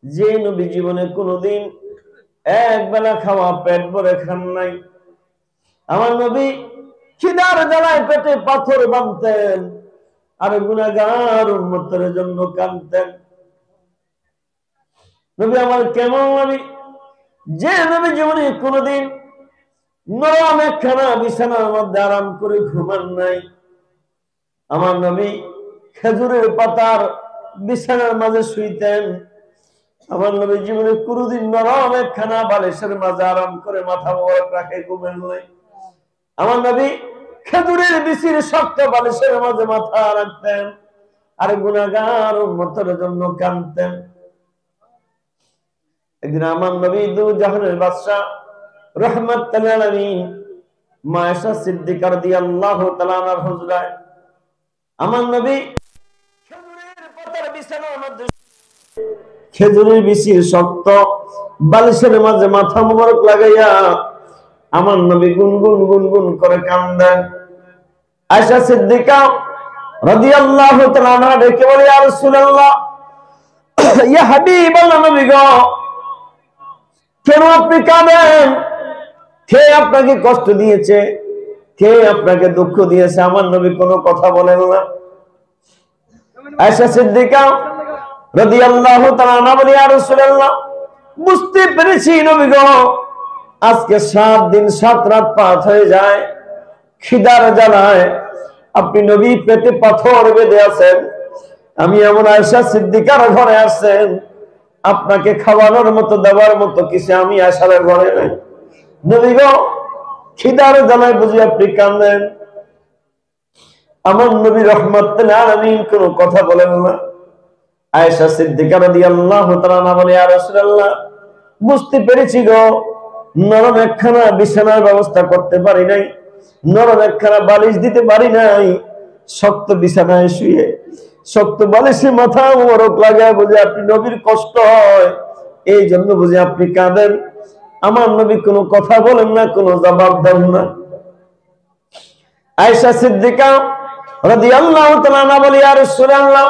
যে নবী জীবনে কোনোদিন এক বেলা খাওয়া পেট ভরে খান নাই। আমার নবী খিদার জ্বালায় পেটে পাথর বাঁধতেন আর গুনাহগার উম্মতের জন্য কাঁদতেন। নবী আমার কেমন নবী, যে নবী জীবনে কোনোদিন নরম একখানা বিছানার মধ্যে আরাম করে ঘুমান নাই। আমার নবী খেজুরের পাতার বিছানার মাঝে শুইতেন। আমার নবী জীবনে কোনোদিন নরম একখানা বালিশের মাঝে আরাম করে মাথা মোবারক রাখে ঘুমেন নাই। আমার নবী খেজুরের বিচির শক্ত বালিশের মাঝে মাথা রাখতেন আর গুনাহগার উম্মতের জন্য কাঁদতেন। একদিন আমার নবী দু জাহানের বাদশা রাহমাতুল আলামিন মা আয়েশা সিদ্দিকা রাদিয়াল্লাহু তাআলা আনহার হুজরায় আমার নবী খেজুরের পাতার বিছানার মধ্যে খেজুরের বিচির শক্ত বালিশের মাঝে মাথা মোবারক লাগাইয়া আমার নবী গুনগুন গুনগুন করে কাঁদেন। আয়েশা সিদ্দিকা রাদিয়াল্লাহু তাআলা আনহা ডেকে বলে, ইয়া রাসূলুল্লাহ, ইয়া হাবিবাল্লাহ, নবী গো, কেন আপনি কাঁদেন? কে আপনাকে কষ্ট দিয়েছে? কে আপনাকে দুঃখ দিয়েছে? আমার নবী কোনো কথা বলেন না। আয়েশা সিদ্দিকা রাদিয়াল্লাহু তাআলা আনহা বলে, ইয়া রাসূলুল্লাহ, বুঝতে পেরেছি নবী গো, আজকে 7 দিন 7 রাত পার হয়ে যায়, খিদার জ্বালায় আপনি নবী পেটে পাথর বেঁধে আছেন। আমি এমন আয়েশা সিদ্দিকার ঘরে আসছেন, আপনাকে খাওয়ানোর মতো দেওয়ার মতো কিছু আমি আয়েশার ঘরে নাই। নবী গো, খিদার জ্বালায় বুঝি আপনি কাঁদেন? আমার নবী রাহমাতুল আলামিন কোনো কথা বলেন না। আয়েশা সিদ্দিকা রাদিয়াল্লাহু তাআলা আনহা বলে, ইয়া রাসূলুল্লাহ, বুঝতে পেরেছি গো, নরম একখানা বিছানার ব্যবস্থা করতে পারি নাই, নরম একখানা বালিশ দিতে পারি নাই, শক্ত বিছানায় শুয়ে শক্ত বালিশে মাথা মোবারক লাগায় বুঝে আপনি নবীর কষ্ট হয়, এই জন্য বুঝে আপনি কাঁদেন। আমার নবী কোনো কথা বলেন না, কোনো জবাব দেন না। আয়েশা সিদ্দিকা রাদিয়াল্লাহু তাআলা আনহা বলে, ইয়া রাসূলুল্লাহ,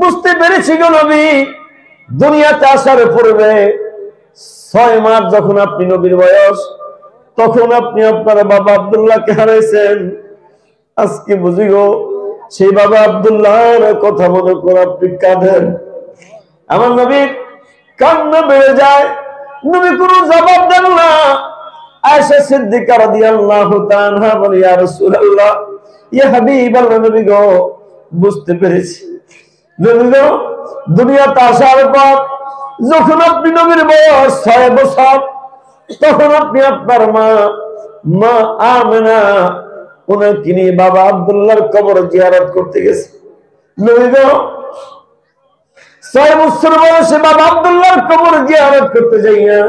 বুঝতে পেরেছি গো নবী, দুনিয়াতে আসার পূর্বে 6 মাস যখন আপনি নবীর বয়স, তখন আপনি আপনার বাবা আব্দুল্লাহকে হারাইছেন। আজকে বুঝি গো, সেই বাবা আব্দুল্লাহর কথা মনে করে আপনি কাঁদেন। আমার নবীর কান্না বেড়ে যায়, নবী কোনো জবাব দেন না। আয়েশা সিদ্দিকা রাদিয়াল্লাহু তাআলা আনহা বলে, ইয়া রাসূলুল্লাহ, ইয়া হাবিবাল্লাহ, নবী গো, বুঝতে পেরেছি। নবী গো, দুনিয়াতে আসার পর যখন আপনি নবীর বয়স 6 বছর, তখন আপনি আপনার মা আমেনা ওনাকে নিয়ে বাবা আব্দুল্লাহর কবর জিয়ারত করতে গেছে। নবী গো, 6 বছর বয়সে বাবা আব্দুল্লাহর কবর জিয়ারত করতে যাইয়া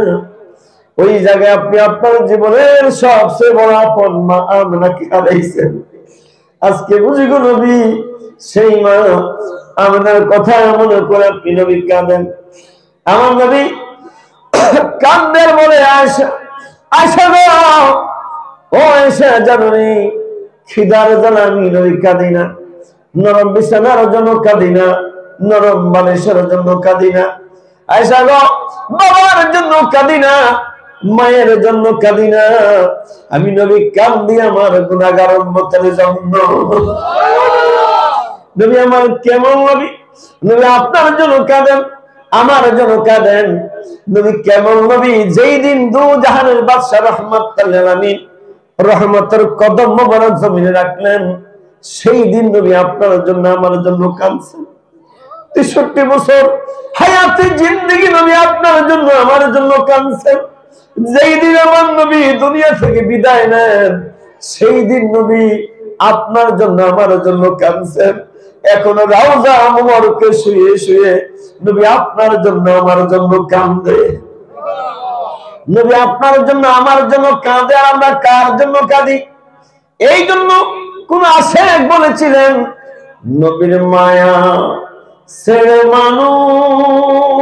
ওই জায়গায় আপনি আপনার জীবনের সবচেয়ে বড় আপন মা আমেনাকে হারাইছেন। আজকে বুঝি গো নবী, সেই মা আমেনার কথা মনে করে আপনি নবী কাঁদেন। আমার নবী কান্দের বলে, আয়েশা, আয়েশা গো, ও আয়েশা, জানি খিদার জ্বালা আমি নবী কাঁদি না, নরম বিছানার জন্য কাঁদি না, নরম বালিশের জন্য কাঁদি না। আয়েশা গো, বাবার জন্য কাঁদি না, মায়ের জন্য কাঁদি না, আমি নবী কাঁদি আমার গুনাহগার উম্মতের জন্য। নবী আমার কেমন নবী? নবী আপনার জন্য কাঁদেন, আমার জন্য কাঁদেন। নবী কেমন নবী? যেই দিন দু জাহানের বাদশা রাহমাতুল আলামিন রহমতের কদম মোবারক জমিনে রাখলেন, সেই দিন নবী আপনার জন্য আমার জন্য কাঁদছেন। 63 বছর হায়াতে জিন্দেগি নবী আপনার জন্য আমার জন্য কাঁদছেন। যেই দিন আমার নবী দুনিয়া থেকে বিদায় নেন, সেই দিন নবী আপনার জন্য আমার জন্য কাঁদছেন। এখনো রাউজা মুবারকে শুয়ে শুয়ে নবী আপনার জন্য আমার জন্য কাঁদে। নবী আপনার জন্য আমার জন্য কাঁদে, আর আমরা কার জন্য কাঁদি? এই জন্য কোন আশেক বলেছিলেন, নবীর মায়া ছেড়ে মানুষ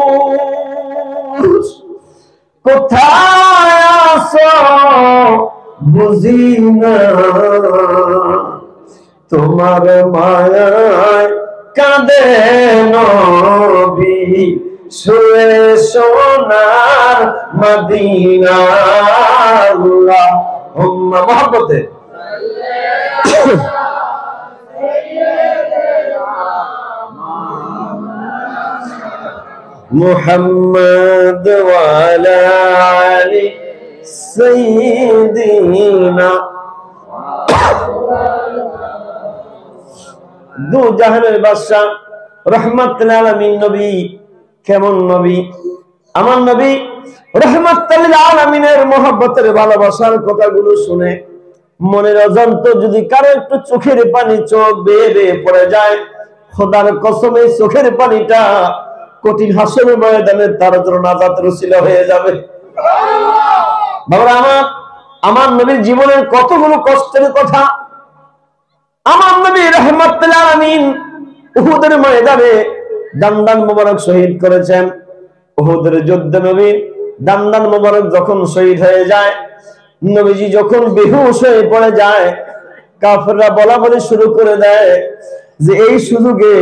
কোথায় আছো বুঝি না, তোমার মায়ায় কাঁদে নবী শুয়ে সোনার মদিনা আল্লাহুম্মা মহব্বতে মুহাম্মদ ওয়া আলা আলি সাইয়্যিদিনা। দু জাহানের বাদশা রাহমাতুল আলামিন নবী কেমন নবী? আমার নবী রাহমাতুল আলামিনের মহব্বতের ভালোবাসার কথাগুলো শুনে মনের অজান্তে যদি কারো একটু চোখের পানি চোখ বেয়ে বেয়ে পড়ে যায়, খোদার কসমে চোখের পানিটা কঠিন হাসরের ময়দানে তার জন্য নাজাতের উসিলা হয়ে যাবে। বাবা আমার নবীর জীবনের কতগুলো কষ্টের কথা। আমার নবী রাহমাতুল আলামিন উহুদের ময়দানে দান্দান মোবারক শহীদ করেছেন। উহুদের যুদ্ধে নবী দান্দান মোবারক যখন শহীদ হয়ে যায়, নবীজি যখন বেহুশ হয়ে পড়ে যায়, কাফেররা বলা বলি শুরু করে দেয় যে এই সুযোগে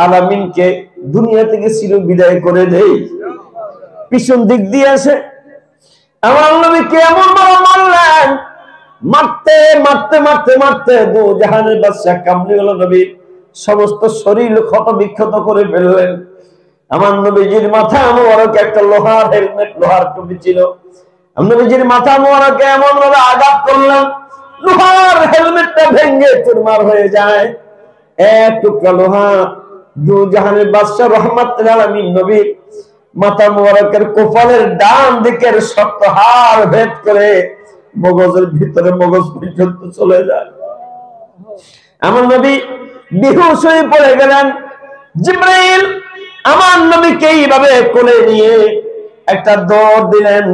আলামিনকে দুনিয়া থেকে চির বিদায় করে দেই। পিছন দিক দিয়ে আসে আমার নবীকে এমন ভাবে মারলেন, মারতে মারতে মারতে মারতে দু জাহানের বাদশা কামলি হলো নবী সমস্ত শরীর ক্ষত বিক্ষত করে ফেললেন। আমার নবীজির মাথা মোবারক একটা লোহার হেলমেট, লোহার টুপি ছিল। নবীজির মাথা মোবারকে এমন ভাবে আঘাত করলাম, লোহার হেলমেটটা ভেঙে চুরমার হয়ে যায়। এক টুকরা লোহা দু জাহানের বাদশা রাহমাতুল আলামিন নবী মাথা মোবারকের কপালের ডান দিকের শক্ত হাড় ভেদ করে মগজের ভিতরে মগজ পর্যন্ত চলে যায়। আমার নবী বেহুশ হয়ে পড়ে গেলেন। জিবরাইল আমার নবীকে এইভাবে কোলে নিয়ে একটা দৌড় দিলেন।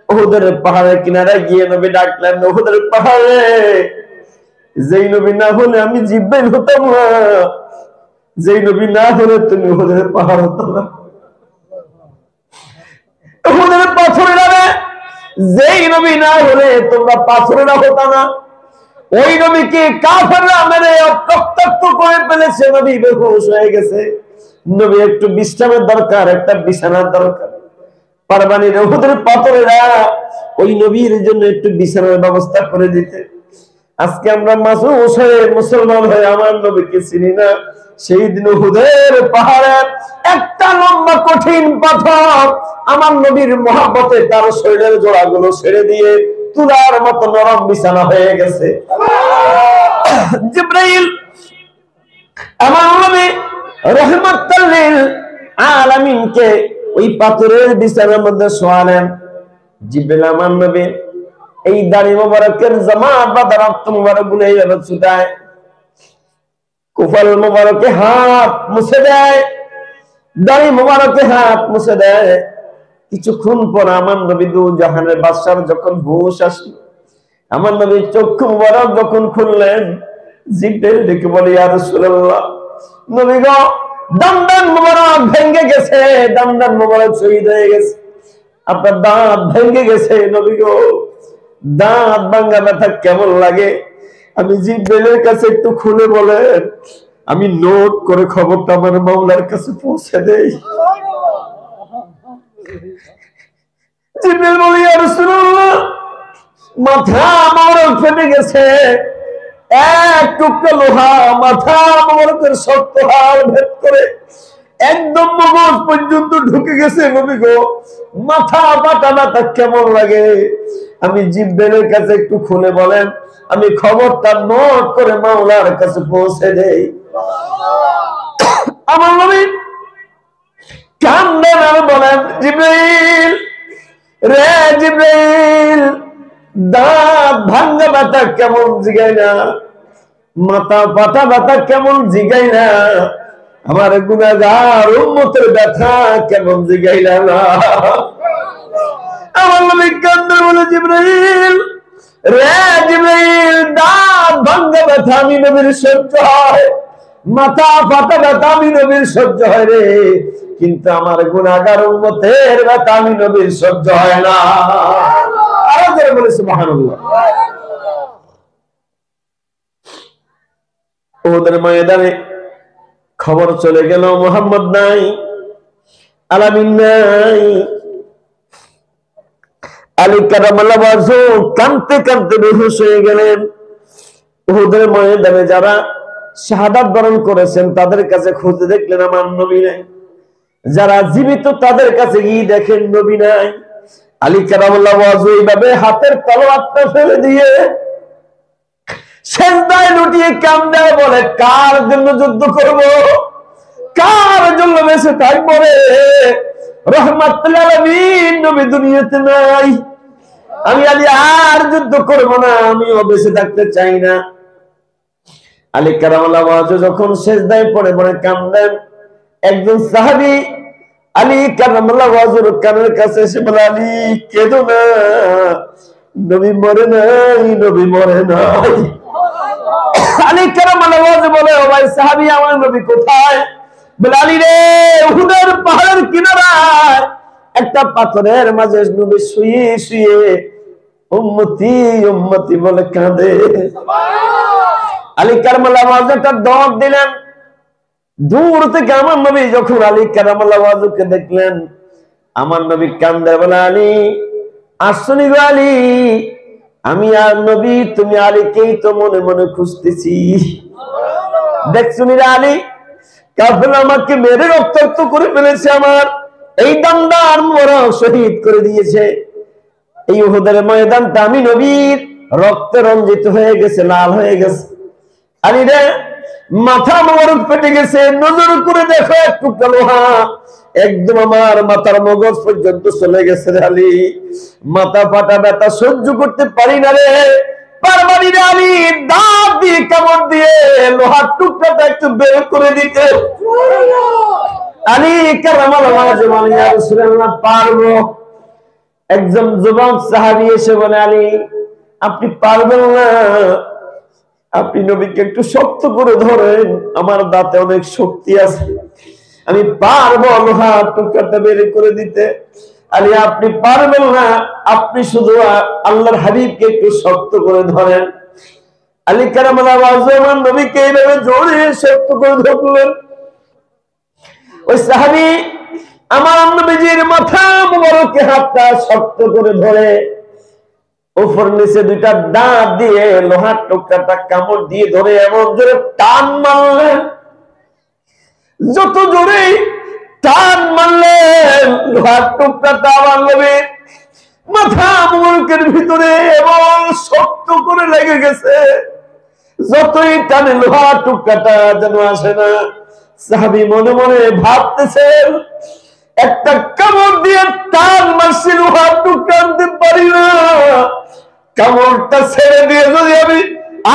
উহুদের পাহাড়ের কিনারে গিয়ে নবী ডাকলেন, উহুদের পাহাড়ে যেই নবী না হলে আমি জিবরাইল হতাম না, যেই নবী না হলে তুমি উহুদের পাহাড় হতো না। উহুদের পাথরেরা যেই নবী না হলে তোমরা পাথরেরা হতো না। ওই নবীকে কাফেররা মেরে রক্তাক্ত করে ফেলেছে। নবী বেহুশ হয়ে গেছে। নবী একটু বিশ্রামের দরকার, একটা বিছানার দরকার। পারবানি উহুদের পাথরেরা ওই নবীর জন্য একটু বিছানার ব্যবস্থা করে দিতে। আজকে আমরা মাসুস হয়ে মুসলমান হয়ে আমার নবীকে চিনি না। সেই দিন উহুদের পাহাড়ে একটা লম্বা কঠিন পাথর আমার নবীর মহব্বতে তার শরীরের জোড়াগুলো ছেড়ে দিয়ে তুলার মতো নরম বিছানা হয়ে গেছে। জিবরাইল আমার নবী রাহমাতুল আলামিনকে ওই পাথরের বিছানার মধ্যে শোয়ালেন। জিবরাইল আমার নবী এই দাড়ি মোবারকের জামা বাঁধা রক্ত মোবারক গুলো এইভাবে ছুটায়, কুফাল মোবারকে হাত মুছে দেয়, দাড়ি মোবারকে হাত মুছে দেয়। কিছুক্ষণ পর আমার নবী দু জাহানের বাদশার যখন হুঁশ আসলো, আমার নবী চক্ষু মোবারক যখন খুললেন, জিবরাইল ডেকে বলে, ইয়া রাসূলুল্লাহ, নবী গো, দান্দান মোবারক ভেঙে গেছে, দান্দান মোবারক শহীদ হয়ে গেছে, আপনার দাঁত ভেঙে গেছে। নবী গো, দাঁত ভাঙা ব্যথা কেমন লাগে? আমি জিবরাইলের কাছে একটু খুলে বলেন, আমি নোট করে খবরটা আমার মাওলার কাছে পৌঁছে দেই। জিবরাইল বলে, ইয়া রাসূলুল্লাহ, মাথা মোবারক ফেটে গেছে, এক টুকরা লোহা মাথা মোবারকের শক্ত হাড় ভেদ করে একদম মগজ পর্যন্ত ঢুকে গেছে। নবী গো, মাথা পাটা ব্যথা কেমন লাগে? আমি জিবরাইলের কাছে একটু খুলে বলেন, আমি খবরটা নোট করে মাওলার কাছে পৌঁছে দেই। আমার নবী কান্দেন আর বলেন, জিবরাইল রে জিবরাইল, দাঁত ভাঙ্গা ব্যথা কেমন জিগাই না, মাথা পাটা ব্যথা কেমন জিগাই না, আমার গুনাহগার উম্মতের ব্যথা কেমন জিগাইলা না। আমার নবী কান্দে বলে, জিবরাইল রে জিবরাইল, দাঁত ভাঙ্গা ব্যথা আমি নবীর সহ্য হয়, মাথা ফাটা ব্যথা আমি নবীর সহ্য হয় রে, কিন্তু আমার গুনাহগার উম্মতের ব্যথা আমি নবীর সহ্য হয় না। আরো করে বলে সুবহানাল্লাহ। ওদের ময়দানে খবর চলে গেল মুহাম্মদ নাই। আলামিন নাই। আলী কারামাল্লাহু ওয়াজহু কাঁদতে কাঁদতে বেহুশ হয়ে গেলেন। উহুদের ময়দানে যারা শাহাদাত বরণ করেছেন তাদের কাছে খুঁজে দেখলেন আমার নবী নাই। যারা জীবিত তাদের কাছে গিয়ে দেখেন নবী নাই। আলী কারামাল্লাহু ওয়াজহু এইভাবে হাতের তলোয়ারটা ফেলে দিয়ে সেজদায় লুটিয়ে কান্দে, বলে কার জন্য যুদ্ধ করব, কার জন্য বেঁচে থাকবো রে? রাহমাতুল আলামিন নবী দুনিয়াতে নাই, আমি আলী আর যুদ্ধ করব না, আমিও বেঁচে থাকতে চাই না। আলী কারামাল্লাহু ওয়াজহু যখন সেজদায় পড়ে পড়ে কান্দেন, একজন সাহাবী আলী কারামাল্লাহু ওয়াজহুর কানের কাছে এসে বলে, আলী কেঁদো না, নবী মরে নাই, নবী মরে নাই। আলী কারামাল্লাহু ওয়াজহু বলে, ও ভাই সাহাবী, আমার নবী কোথায়? বলে, আলী রে, উহুদের পাহাড়ের কিনারায় একটা পাথরের মাঝে নবী শুয়ে শুয়ে উম্মতি উম্মতি বলে কাঁদে। আলী কারামাল্লাহু ওয়াজহু একটা দৌড় দিলেন। দূর থেকে আমার নবী যখন আলী কারামাল্লাহু ওয়াজহুকে দেখলেন, আমার নবী কান্দে, বলে, আলী আসনি গো আলী, আমি আর নবী তুমি আলীকেই তো মনে মনে খুঁজতেছি। দেখছুনি রে আলী, কাফের আমাকে মেরে রক্তাক্ত করে ফেলেছে, আমার এই দান্দার মোরা শহীদ করে দিয়েছে। এই উহুদের ময়দানটা আমি নবীর রক্তে রঞ্জিত হয়ে গেছে, লাল হয়ে গেছে। আলী রে, মাথা মোবারক ফেটে গেছে, নজর করে দেখো একটু লোহা একদম আমার মাথার মগজ পর্যন্ত চলে গেছে রে আলী, মাথা ফাটা ব্যথা সহ্য করতে পারি না রে, পারবানি রে আলী, দাঁত দিয়ে কামড় দিয়ে লোহার টুকরাটা একটু বের করে দিতে। আলী কারামাল্লাহু ওয়াজহু বলে, ইয়া রাসূলুল্লাহ, পারবো। একজন যুবক সাহাবী এসে বলে, আলী আপনি পারবেন না, আপনি নবীকে একটু শক্ত করে ধরেন, আমার দাঁতে অনেক শক্তি আছে, আমি পারবো লোহার টুকরাটা বের করে দিতে। আলী আপনি পারবেন না, আপনি শুধু আল্লাহর হাবিবকে একটু শক্ত করে ধরেন। আলী কারামাল্লাহু ওয়াজহু আমার নবীকে এইভাবে জোরে শক্ত করে ধরলেন। ওই সাহাবী আমার নবীজির মাথা মুবারকে হাতটা শক্ত করে ধরে উপর নিচে দুইটা দাঁত দিয়ে লোহার টুকরাটা কামড় দিয়ে ধরে এমন জোরে টান মারলেন, যত জোরে টান মারলেন লোহার টুকরাটা আমার নবীর মাথা মুবারকের ভিতরে এমন শক্ত করে লেগে গেছে, যতই টানে লোহার টুকরাটা যেন আসে না। সাহাবী মনে মনে ভাবতেছেন, একটা কামড় দিয়ে টান মারছি, লোহার টুকরা আনতে পারি না, কামড়টা ছেড়ে দিয়ে যদি আমি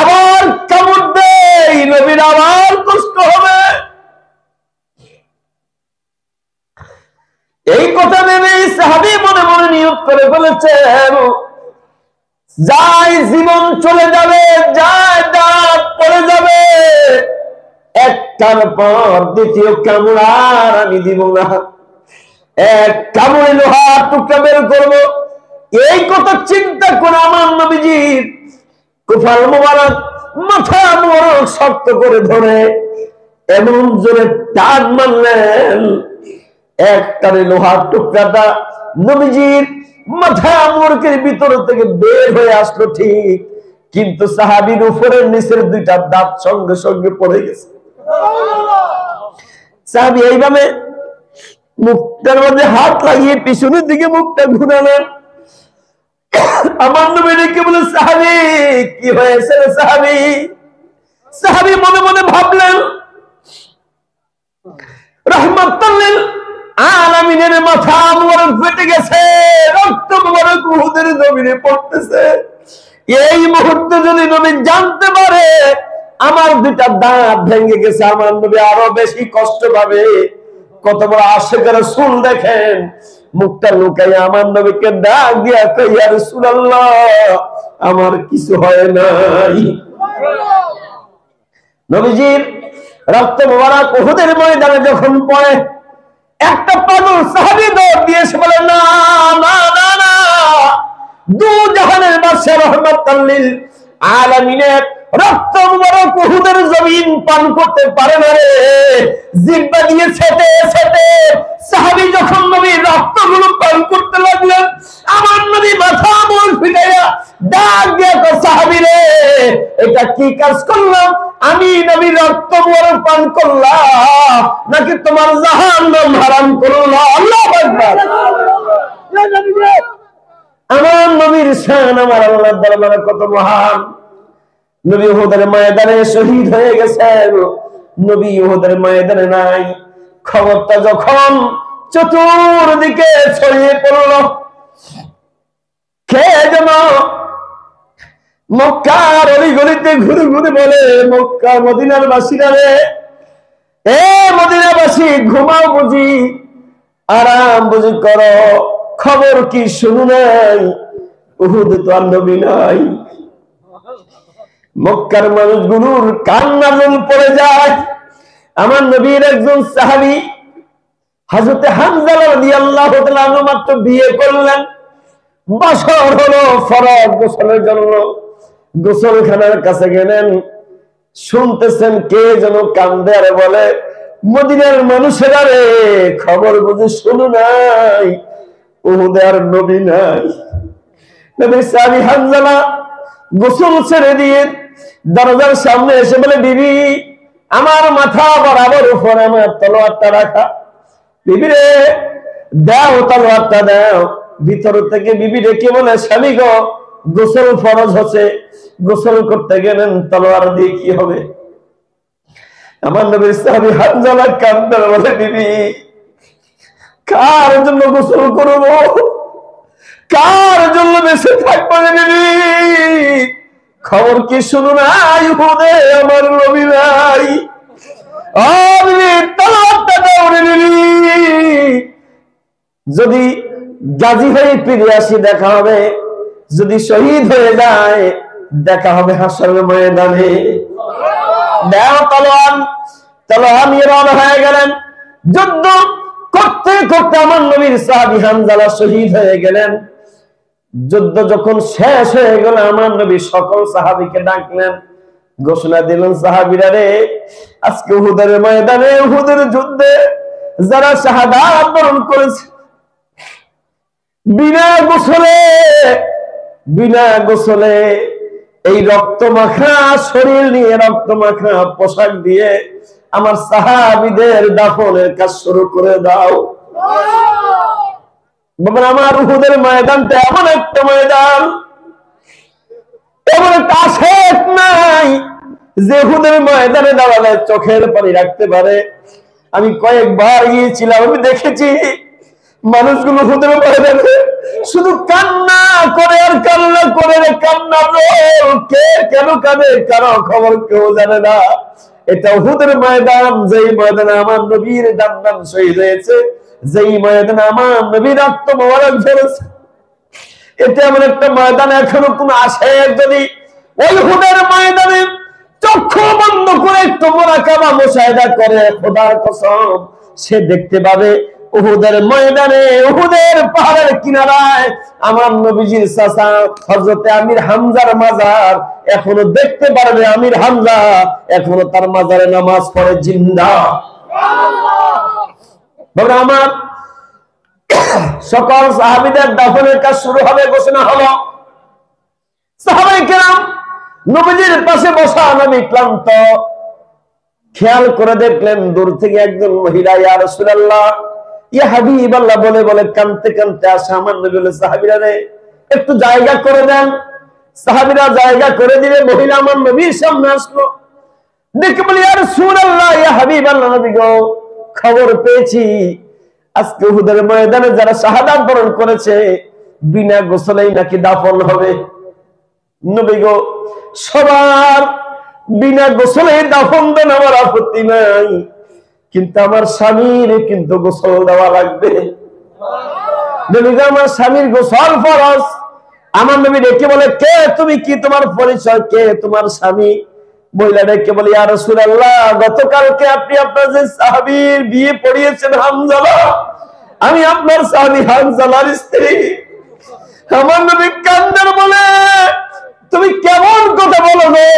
আবার কামড় দেই, নবীর আবার কষ্ট হবে। এই কথা ভেবে সাহাবী মনে মনে নিয়ত করে ফেলেছেন, যাই জীবন চলে যাবে, যায় দাঁত পড়ে যাবে, একটার পর দ্বিতীয় কামড় আর আমি দিব না, এক কামড়ে লোহার টুকরা বের করবো। এই কথা চিন্তা করে আমার নবীজির কুফার মুবারক মাথা মুবারক শক্ত করে ধরে এমন জোরে টান মারলেন, একটারে লোহার টুকরাটা নবীজির মাথা মুবারকের ভিতর থেকে বের হয়ে আসলো ঠিক, কিন্তু সাহাবীর উপরের নিচের দুইটা দাঁত সঙ্গে সঙ্গে পড়ে গেছে। সাহাবী এইভাবে মুখটার মধ্যে হাত লাগিয়ে পিছনের দিকে মুখটা ঘুরালেন। আমার নবী ডেকে বলে, সাহাবী কি হয়েছে রে সাহাবী? সাহাবী মনে মনে ভাবলেন, রাহমাতুল লিল আলামিনের মাথা মুবারক ফেটে গেছে, রক্ত মুবারক উহুদের জমিনে পড়তেছে, এই মুহূর্তে যদি নবী জানতে পারে আমার দুইটা দাঁত ভেঙে গেছে, আমার নবী আরো বেশি কষ্ট পাবে। কত বড় আশিকের রাসূল দেখেন, মুখটা লুকাই আমার নবীকে ডাক দিয়া কই, ইয়া রাসূলুল্লাহ আমার কিছু হয় নাই। নবীজির রক্ত মুবারক উহুদের ময়দানে যখন পড়ে, একটা পাগল সাহাবী দৌড় দিয়ে এসে বলে, না না না না, দু জাহানের বাদশা রাহমাতুল লিল আলামিনের রক্ত মুবারক উহুদের জমিন পান করতে পারে না রে, জিহ্বা দিয়ে ছেটে ছেটে সাহাবী যখন নবীর রক্তগুলো পান করতে লাগলেন, আমার নবী মাথা মুখ ফিরাইয়া ডাক দিয়ে কয়, সাহাবী রে, এটা কি কাজ করলাম? আমি নবীর রক্ত পান করলাম নাকি তোমার জাহান্নাম হারাম করলাম? আল্লাহু আকবার। আমার নবীর শান আমার আল্লাহর দরবারে কত মহান। নবী উহুদের ময়দানে শহীদ হয়ে গেছেন, নবী উহুদের ময়দানে নাই। খবরটা যখন চতুর্দিকে ছড়িয়ে পড়ল, কে যেন মক্কার অলিগলিতে ঘুরে ঘুরে বলে, মক্কা মদিনার বাসীরা রে, এ মদিনাবাসী, ঘুমাও বুঝি, আরাম বুঝি করো, খবর কি শুনু নাই? উহুদে তো আর নবী নাই। মক্কার মানুষগুলোর কান্না জল পড়ে যায়। আমার নবীর একজন সাহাবী হযরত হামজা রাদিয়াল্লাহু তাআলা আনহু মাত্র বিয়ে করলেন, বছর হলো ফরজ গোসলের জন্য গোসলখানার কাছে গেলেন, শুনতেছেন কে যেন কান্দে আর বলে, মদিনার মানুষেরা রে, খবর বুঝি শুনু নাই? উহুদে আর নবী নাই। নবীর সাহাবী হামজা গোসল ছেড়ে দিয়ে দরজার সামনে এসে বলে, বিবি, আমার মাথা বরাবর উপরে আমার তলোয়ারটা রাখা, বিবি রে দাও, তলোয়ারটা দাও। ভিতর থেকে বিবি ডেকে বলে, স্বামী গো, গোসল ফরজ হচ্ছে, গোসল করতে গেলেন, তলোয়ার দিয়ে কি হবে? আমার নবীর সাহাবী হামজা কান্দে বলে, বিবি, কার জন্য গোসল করব, কার জন্য বেঁচে থাকবো বিবি? খবর কি শুনু নাই? উহুদে আমার নবী নাই। যদি গাজী হয়ে ফিরে আসি দেখা হবে, যদি শহীদ হয়ে যায় দেখা হবে হাসরের ময়দানে। দাও তলোয়ার। তলোয়ার নিয়ে রওনা হয়ে গেলেন। যুদ্ধ করতে করতে আমার নবীর সাহাবী হামজা শহীদ হয়ে গেলেন। যুদ্ধ যখন শেষ হয়ে গেল, আমার নবী সকল সাহাবীকে ডাকলেন, ঘোষণা দিলেন, সাহাবীরা রে, আজকে উহুদের ময়দানে, উহুদের যুদ্ধে যারা শাহাদাত বরণ করেছে, বিনা গোসলে এই রক্ত মাখা শরীর নিয়ে, রক্ত মাখা পোশাক দিয়ে আমার সাহাবীদের দাফনের কাজ শুরু করে দাও। আমার উহুদের ময়দানটা এমন একটা ময়দান, এমন একটা আশেক নাই যে উহুদের ময়দানে দাঁড়ালে চোখের পানি রাখতে পারে। আমি কয়েকবার গিয়েছিলাম, আমি দেখেছি মানুষগুলো উহুদের ময়দানে শুধু কান্না করে আর কান্না করে, কান্না কে কেন কাঁদে কারো খবর কেউ জানে না। এটা উহুদের ময়দান, যেই ময়দানে আমার নবীর দান শহীদ হয়েছে, যেই ময়দানে আমার নবীর রক্ত মোবারক ঝরেছে। এটা এমন একটা ময়দান, এখনো কোন আশেক যদি ওই উহুদের ময়দানে চক্ষু বন্ধ করে একটু মুরাকাবা মুশাহিদা করে, খোদার কসম সে দেখতে পাবে উহুদের ময়দানে, উহুদের পাহাড়ের কিনারায় আমার নবীজির চাচা হযরত আমির হামজার মাজার এখনো দেখতে পারবে। আমির হামজা এখনো তার মাজারে নামাজ পড়ে জিন্দা। আমার সকল সাহাবীদের দাফনের কাজ শুরু হবে, ঘোষণা হলো। সাহাবায়ে কেরাম নবীজির পাশে বসা, নবী ক্লান্ত, খেয়াল করে দেখলেন দূর থেকে একজন মহিলা, ইয়া রাসূলুল্লাহ, ইয়া হাবিবাল্লাহ বলে বলে কাঁদতে কাঁদতে আসে। আমার নবী বলে, সাহাবীরা রে, একটু জায়গা করে দেন। সাহাবীরা জায়গা করে দিলে মহিলা আমার নবীর সামনে আসলো, দেখে বলে, ইয়া রাসূলুল্লাহ, ইয়া হাবিবাল্লাহ, নবী গো, খবর পেয়েছি আজকে উহুদের ময়দানে যারা শাহাদাত বরণ করেছে বিনা গোসলেই নাকি দাফন হবে। নবী গো, সবার বিনা গোসলে দাফন দেন, আমার আপত্তি নাই, কিন্তু আমার স্বামীর কিন্তু গোসল দেওয়া লাগবে। নবী গো, আমার স্বামীর গোসল ফরজ। আমার নবী ডেকে বলে, কে তুমি, কি তোমার পরিচয়, কে তোমার স্বামী? মহিলা ডেকে বলে, ইয়া রাসূলুল্লাহ, গতকালকে আপনি আপনার যে সাহাবীর বিয়ে পড়িয়েছেন হামজালা, আমি আপনার সাহাবী হামজালার স্ত্রী। আমার নবী কান্নার বলে, তুমি কেমন কথা বলো গো?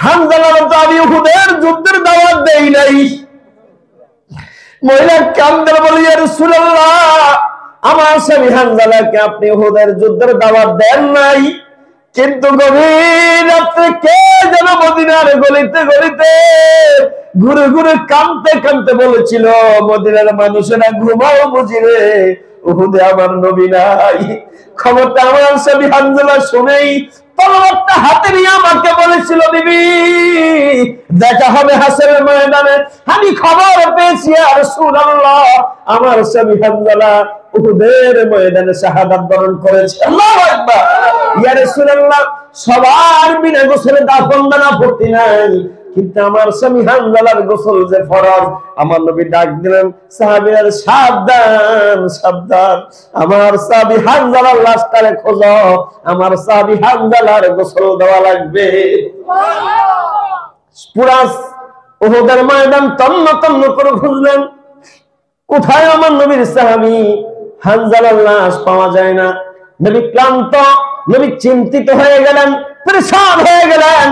হামজালার তো আমি উহুদের যুদ্ধের দাওয়াত দেই নাই। মহিলা কান্দে বলে, ইয়া রাসূলুল্লাহ, আমার স্বামী হানজালাকে আপনি উহুদের যুদ্ধের দাওয়াত দেন নাই, কিন্তু গভীর রাত্রে কে যেন মদিনার গলিতে গলিতে ঘুরে ঘুরে কাঁদতে কাঁদতে বলেছিল, মদিনার মানুষেরা ঘুমাও বুঝি রে, উহুদে আমার নবী নাই। খবরটা আমার স্বামী হানজালা শুনেই তলোয়ারটা হাতে নিয়ে আমাকে বলেছিল, বিবি দেখা হবে হাসরের ময়দানে। আমি খবর পেয়েছি ইয়া রাসূলুল্লাহ, আমার স্বামী হানজালা উহুদের ময়দানে শাহাদাত বরণ করেছে। আল্লাহু আকবার। ইয়া রাসূলুল্লাহ, সবার বিনা গোসলে দাফন দানা পড়তে নাই, কিন্তু আমার স্বামী হানজালার গোসল যে ফরজ। আমার নবী ডাক দিলেন, সাহাবীরা সাবধান সাবধান, আমার সাহাবী হানজালার লাশটারে খোঁজো, আমার সাহাবী হানজালার গোসল দেওয়া লাগবে। পুরা উহুদের ময়দান তন্ন তন্ন করে খুঁজলেন, কোথায় আমার নবীর সাহাবী হানজালার লাশ পাওয়া যায় না। নবী ক্লান্ত, নবী চিন্তিত হয়ে গেলেন, পরেশান হয়ে গেলেন,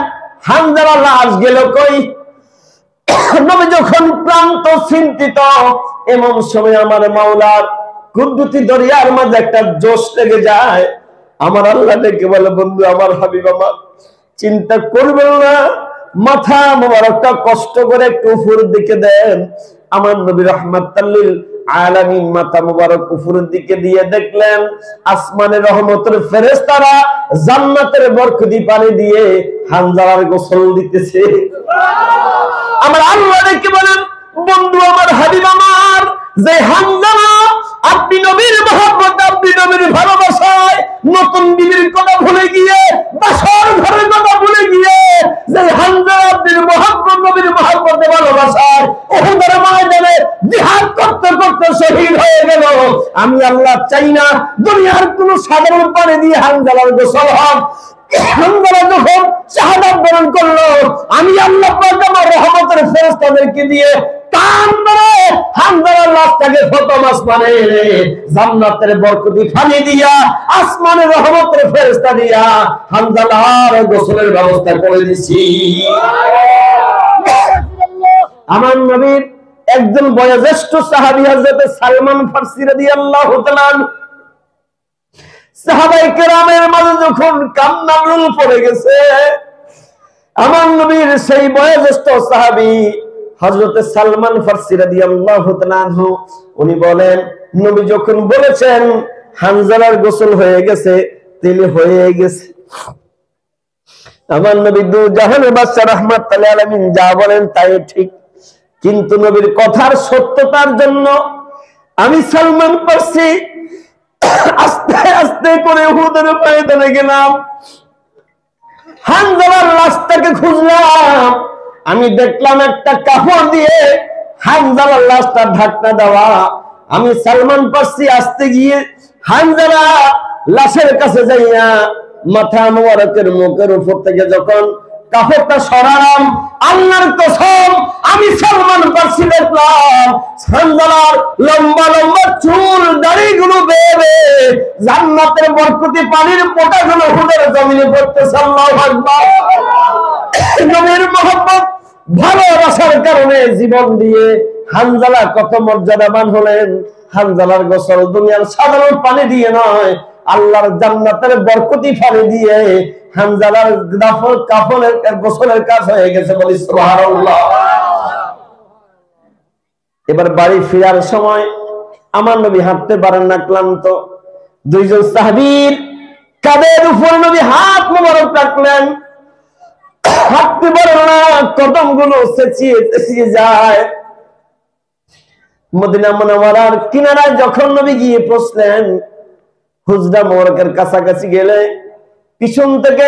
হানজালার লাশ গেল কই। নবী যখন ক্লান্ত চিন্তিত, এমন সময় আমার মাওলার কুদরতি দরিয়ার মাঝে একটা জোশ লেগে যায়। আমার আল্লাহ ডেকে বলে, বন্ধু আমার হাবিব আমার, চিন্তা করবেন না, মাথা মোবারকটা কষ্ট করে একটু উপরের দিকে দেন। আমার নবী রাহমাতাল লিল আলামিন মাথা মোবারক উপরের দিকে দিয়ে দেখলেন আসমানের রহমতের ফেরেশতারা জান্নাতের বরকতি পানি দিয়ে হানজালার গোসল দিতেছে। আমার আল্লাহ ডেকে বলেন, বন্ধু আমার হাবিব আমার, যে হানজালা আপনি নবীর মহব্বত, আপনি নবীর ভালোবাসায় নতুন বিবির কথা ভুলে গিয়ে, বাসর ঘরের কথা ভুলে গিয়ে, যে হানজালা আপনার মহব্বত, নবীর মহব্বতে ভালোবাসায় উহুদের ময়দানে জিহাদ করতে করতে শহীদ হয়ে গেল, আমি আল্লাহ চাই না দুনিয়ার কোন সাধারণ পানি দিয়ে হানজালার গোসল হোক। হানজালা যখন শাহাদাত বরণ করলো, আমি আল্লাহ পাক আমার রহমতের ফেরেশতাদেরকে দিয়ে টান ধরে হানজালার লাশটাকে প্রথম আসমানে জান্নাতের বরকতি পানি দিয়া, আসমানের রহমতের ফেরেশতা দিয়া হানজালার গোসলের ব্যবস্থা করে দিছি। আমার নবীর একজন বয়োজ্যেষ্ঠ সাহাবী হযরত সালমান ফারসি রাদিয়াল্লাহু তাআলা সাহাবায়ে কেরামের মাঝে যখন কান্নার রোল পড়ে গেছে, আমার নবীর সেই বয়োজ্যেষ্ঠ সাহাবী হযরত সালমান ফারসি রাদিয়াল্লাহু তাআলা আনহু উনি বলেন, নবী যখন বলেছেন হানজালার গোসল হয়ে গেছে, তেলে হয়ে গেছে। আমার নবী দু জাহানের বাদশা রাহমাতুল আলামিন যা বলেন তাই ঠিক, কিন্তু নবীর কথার সত্যতার জন্য আমি সালমান ফারসি আস্তে আস্তে করে উহুদের ময়দানে গেলাম, হানজালার লাশটাকে খুঁজলাম। আমি দেখলাম একটা কাপড় দিয়ে হানজালার লাশটা ঢাকনা দেওয়া। আমি সালমান ফারসি আসতে গিয়ে হানজালা লাশের কাছে যাইয়া মাথা মোবারকের মুখের উপর থেকে যখন কাপড়টা সরালাম, আল্লাহর কসম আমি সালমান ফারসি দেখলাম হানজালার লম্বা লম্বা চুল দাড়িগুলো বেয়ে জান্নাতের বরকতি পানির ফোঁটাগুলো উহুদের জমিনে পড়তেছে। আল্লাহু আকবার। নবীর মহব্বত ভালোবাসার কারণে জীবন দিয়ে হানজালা কত মর্যাদাবান হলেন। হানজালার গোসল দুনিয়ার সাধারণ পানি দিয়ে নয়, আল্লাহর জান্নাতের বরকতি পানি দিয়ে হানজালার দাফন কাফনের গোসলের কাজ হয়ে গেছে, বলি সুবহানাল্লাহ। এবার বাড়ি ফেরার সময় আমার নবী হাঁটতে পারেন না, ক্লান্ত। দুইজন সাহাবীর কাঁধের উপর নবী হাত মোবারক রাখলেন, হাঁটতে পারেন না, কদমগুলো চেঁচিয়ে চেঁচিয়ে যায়। মদিনা মুনাওয়ারার কিনারায় যখন নবী গিয়ে পৌঁছলেন, হুজরা মোবারকের কাছাকাছি গেলে পিছন থেকে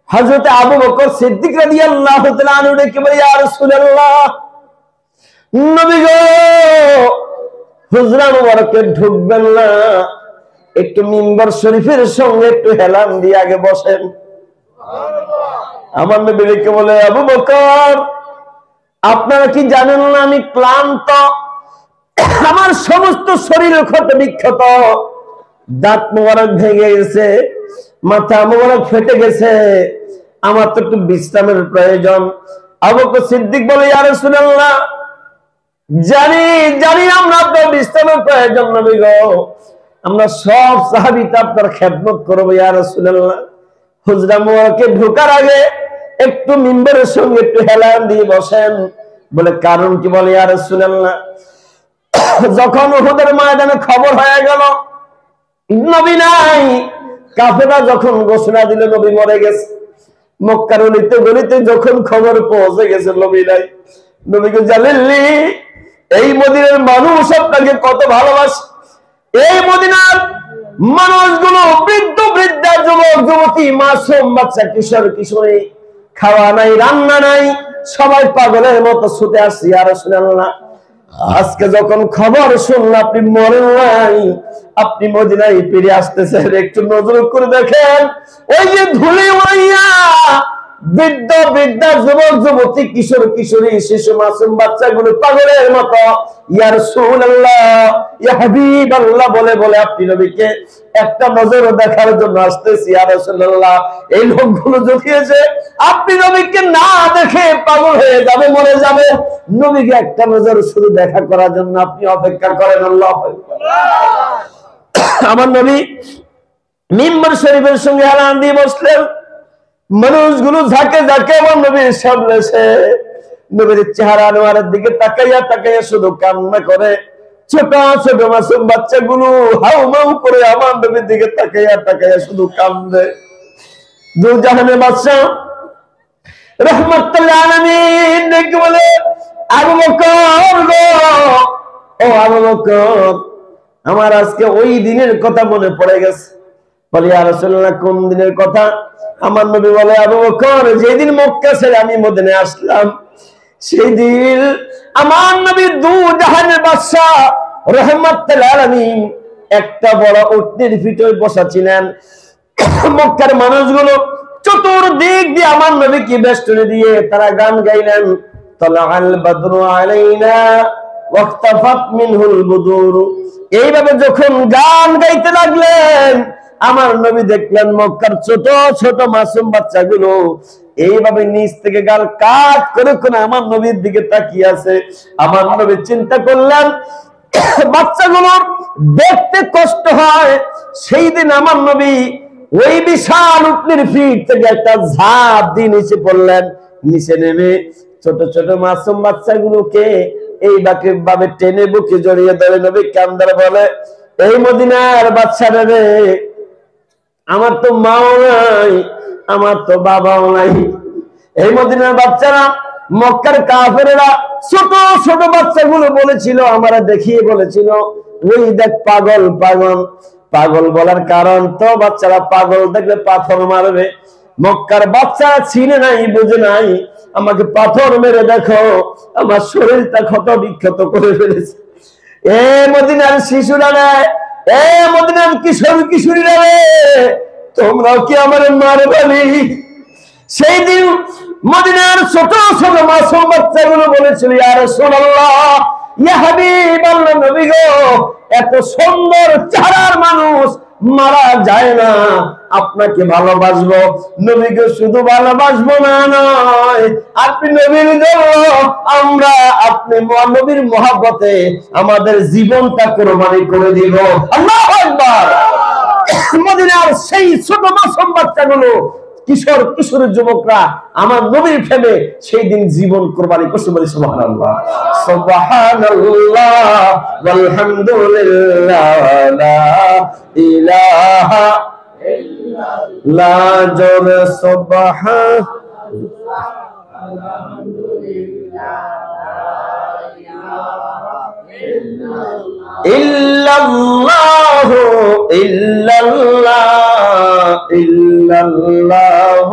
হযরত আবু বকর সিদ্দিক রাদিয়াল্লাহু তাআলা আনহু ডেকে বলে, ইয়া রাসূলুল্লাহ, নবী গো, হুজরা মোবারকে ঢুকবেন না, একটু মিম্বার শরীফের সঙ্গে একটু হেলান দিয়ে আগে বসেন। আমার নবী ডেকে বলে, আবু বকর, আপনারা কি জানেন না আমি ক্লান্ত, আমার সমস্ত শরীর ক্ষত বিক্ষত, দাঁত মোবারক ভেঙে গেছে, মাথা মোবারক ফেটে গেছে, আমার তো একটু বিশ্রামের প্রয়োজন। আবু বকর সিদ্দিক বলে, ইয়া রাসূলুল্লাহ, জানি জানি আমরা আপনার বিশ্রামের প্রয়োজন নবী গো, আমরা সব সাহাবীতে আপনার খেদমত করবো ইয়া রাসূলুল্লাহ। হুজরা মুবারকে ঢোকার আগে একটু মিম্বরের সঙ্গে একটু হেলান দিয়ে বসেন। বলে কারণ কি? বলে ইয়া রাসূলুল্লাহ, যখন উহুদের ময়দানে খবর হয়ে গেল নবী নাই, কাফেররা যখন ঘোষণা দিল নবী মরে গেছে, মক্কার অলিতে গলিতে যখন খবর পৌঁছে গেছে নবী নাই, নবীকে জানেননি এই মদিনার মানুষ আপনাকে কত ভালোবাসে। এই মদিনার মানুষগুলো বৃদ্ধ বৃদ্ধা, যুবক যুবতী, মাসুম বাচ্চা, কিশোর কিশোরী, খাওয়া নাই রান্না নাই, সবাই পাগলের মতো ছুটে আসছে ইয়া রাসূলুল্লাহ। আজকে যখন খবর শুনলেন আপনি মরেন নাই, আপনি মদিনায় ফিরে আসতেছেন, একটু নজর করে দেখেন ওই যে ধুলি উড়াইয়া বৃদ্ধ বৃদ্ধা, যুবক যুবতী, কিশোর কিশোরী, শিশু মাসুম বাচ্চাগুলো পাগলের মতো ইয়া রাসূলুল্লাহ, ইয়া হাবিবাল্লাহ বলে বলে আপনি নবীকে একটা নজর দেখার জন্য আসতেছি ইয়া রাসূলুল্লাহ। এই লোকগুলো জুটিয়েছে আপনি নবীকে না দেখে পাগল হয়ে যাবে, মরে যাবে, নবীকে একটা নজর শুধু দেখা করার জন্য আপনি অপেক্ষা করেন। আল্লাহু আকবার। আমার নবী মিম্বর শরীফের সঙ্গে হেলান দিয়ে বসলেন, মানুষগুলো ঝাঁকে ঝাঁকে আমার নবীর সামনে এসে নবীর চেহারা আনোয়ারের দিকে তাকাইয়া তাকাইয়া শুধু কান্না করে। ছোট ছোট মাসুম বাচ্চাগুলো হাউমাউ করে আমার নবীর দিকে তাকাইয়া তাকাইয়া শুধু কান্দে। দূর জাহানের বাদশা রাহমাতুল আলামিন দেখে বলে, আবু বকর গো, ও আবু বকর, আমার আজকে ওই দিনের কথা মনে পড়ে গেছে। বলে ইয়া রাসূলুল্লাহ, কোন দিনের কথা? আমার নবী বলে, আবু বকর, যেদিন মক্কা ছেড়ে আমি মদিনায় আসলাম, সেই দিন আমার নবী দু জাহানের বাদশা রাহমাতুল আলামিন একটা বড় উটনির পিঠে বসা ছিলেন। মক্কার মানুষগুলো চতুর্দিক দিয়ে আমার নবীকে বেষ্টনী দিয়ে তারা গান গাইলেন, তালাআল বাদরু আলাইনা ওয়াক্তাফাত মিনহুল বুদুর। এইভাবে যখন গান গাইতে লাগলেন আমার নবী দেখলেন মক্কার ছোট ছোট মাসুম বাচ্চাগুলো এইভাবে নিচ থেকে গাল কাট করে করে আমার নবীর দিকে তাকিয়ে আছে। আমার নবী চিন্তা করলেন বাচ্চাগুলোর দেখতে কষ্ট হয়, সেই দিন আমার নবী ওই বিশাল উটনির পিঠ থেকে একটা ঝাঁপ দিয়ে নিচে পড়লেন। নিচে নেমে ছোট ছোট মাসুম বাচ্চাগুলোকে এই ভাবে টেনে বুকে জড়িয়ে ধরে নবী কান্দার বলে, এই মদিনার বাচ্চারা রে, আমার তো মাও নাই, আমার তো বাবাও নাই। এই মদিনার বাচ্চারা, মক্কার কাফেরেরা ছোট ছোট বাচ্চাগুলো বলেছিল, আমরা দেখিয়ে বলেছিল, ওই দেখ পাগল পাগল। পাগল বলার কারণ তো বাচ্চারা পাগল দেখলে পাথর মারবে। মক্কার বাচ্চারা চিনে নাই, বুঝে নাই, আমাকে পাথর মেরে দেখো, আমার শরীরটা ক্ষত বিক্ষত করে ফেলেছে। এ মদিনার শিশুরা রে, এ মদিনার কিশোর কিশোরীরা রে, তোমরাও কি আমার মারবানি? সেই দিন মদিনার ছোট ছোট মাসুম বাচ্চাগুলো বলেছিল, ইয়া রাসূলুল্লাহ, ইয়া হাবিবাল্লাহ, নবী গো, এত সুন্দর চেহারার মানুষ মারা যায় না, আপনাকে ভালোবাসবো। নবীকে শুধু ভালোবাসবো না নয়, আপনি নবীর জন্য আমরা আপনি নবীর মহব্বতে আমাদের জীবনটা কুরবানি করে দিব। আল্লাহু আকবার। মদিনার সেই ছোট মাসুম বাচ্চাগুলো, কিশোর কিশোরী যুবকরা আমার নবীর প্রেমে সেই দিন জীবন কুরবানি করছে। বলি সুবহানাল্লাহ, সুবহানাল্লাহ, ওয়ালহামদুলিল্লাহ, লা ইলাহা ইল্লাল্লাহ, জোর সুবহানাল্লাহ, ইল্লাল্লাহ, ইল্লাল্লাহ, ইল্লাল্লাহ,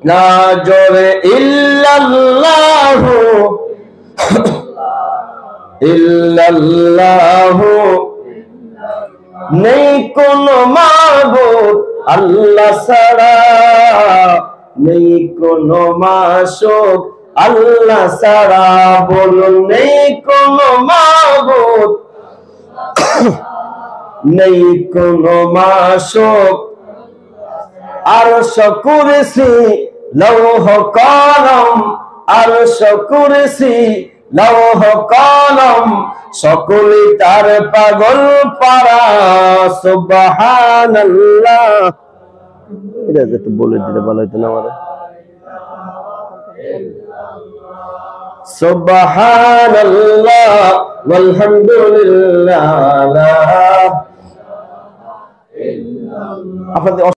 না জোরে ইল্লাল্লাহ, ইল্লাল্লাহ, নেই কোন মাবুদ আল্লাহ ছাড়া, নেই কোন মাশূক আল্লাহ ছাড়া, বলুন নেই কোন মাবুদ, নেই কোন মাশূক। আরশ কুরসি লৌহ কলম, আরশ কুরসি লৌহ কলম সকলে তার পাগল পারা। সুবহানাল্লাহ, এটা একটু বলে দিতে ভালো হতো না আমারে। সুবহানাল্লাহ ওয়ালহামদুলিল্লাহ। আপনাদের